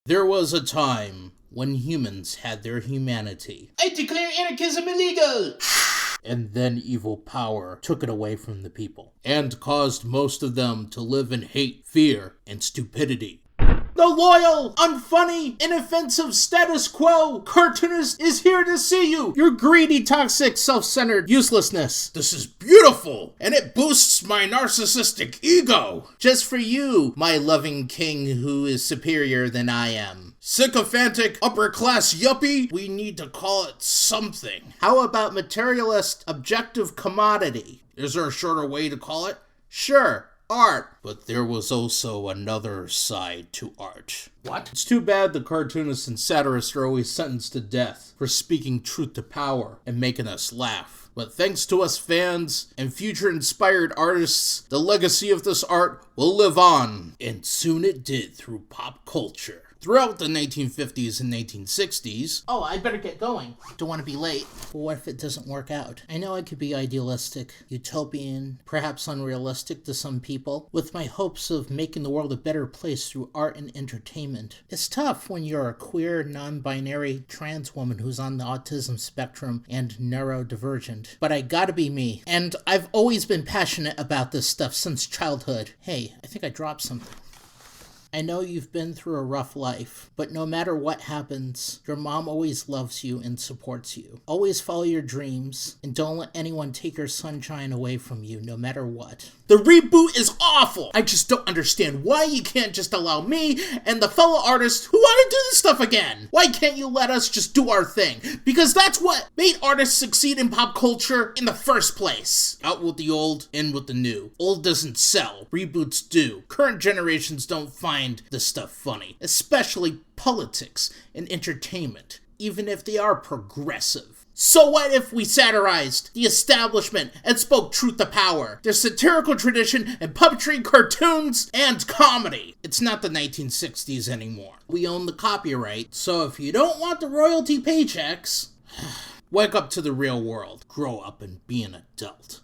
There was a time when humans had their humanity. I declare anarchism illegal! And then evil power took it away from the people, and caused most of them to live in hate, fear, and stupidity. The loyal, unfunny, inoffensive status quo cartoonist is here to see you. Your greedy, toxic, self-centered uselessness. This is beautiful, and it boosts my narcissistic ego. Just for you, my loving king who is superior than I am. Sycophantic, upper-class yuppie? We need to call it something. How about materialist, objective commodity? Is there a shorter way to call it? Sure. Art. But there was also another side to art. What? It's too bad the cartoonists and satirists are always sentenced to death for speaking truth to power and making us laugh. But thanks to us fans and future inspired artists, the legacy of this art will live on. And soon it did through pop culture. Throughout the 1950s and 1960s... Oh, I better get going. Don't want to be late. But what if it doesn't work out? I know I could be idealistic, utopian, perhaps unrealistic to some people, with my hopes of making the world a better place through art and entertainment. It's tough when you're a queer, non-binary trans woman who's on the autism spectrum and neurodivergent. But I gotta be me. And I've always been passionate about this stuff since childhood. Hey, I think I dropped something. I know you've been through a rough life, but no matter what happens, your mom always loves you and supports you. Always follow your dreams, and don't let anyone take your sunshine away from you, no matter what. The reboot is awful! I just don't understand why you can't just allow me and the fellow artists who want to do this stuff again. Why can't you let us just do our thing? Because that's what made artists succeed in pop culture in the first place. Out with the old, in with the new. Old doesn't sell, reboots do. Current generations don't find this stuff funny, especially politics and entertainment, even if they are progressive. So what if we satirized the establishment and spoke truth to power? There's satirical tradition in puppetry, cartoons, and comedy. It's not the 1960s anymore. We own the copyright, so if you don't want the royalty paychecks, wake up to the real world. Grow up and be an adult.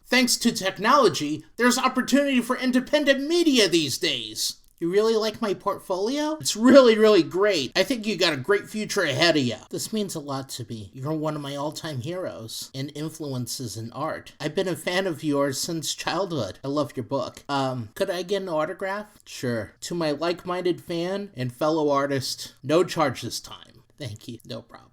Thanks to technology, there's opportunity for independent media these days. You really like my portfolio? It's really, really great. I think you got a great future ahead of you. This means a lot to me. You're one of my all-time heroes and influences in art. I've been a fan of yours since childhood. I love your book. Could I get an autograph? Sure. To my like-minded fan and fellow artist, no charge this time. Thank you. No problem.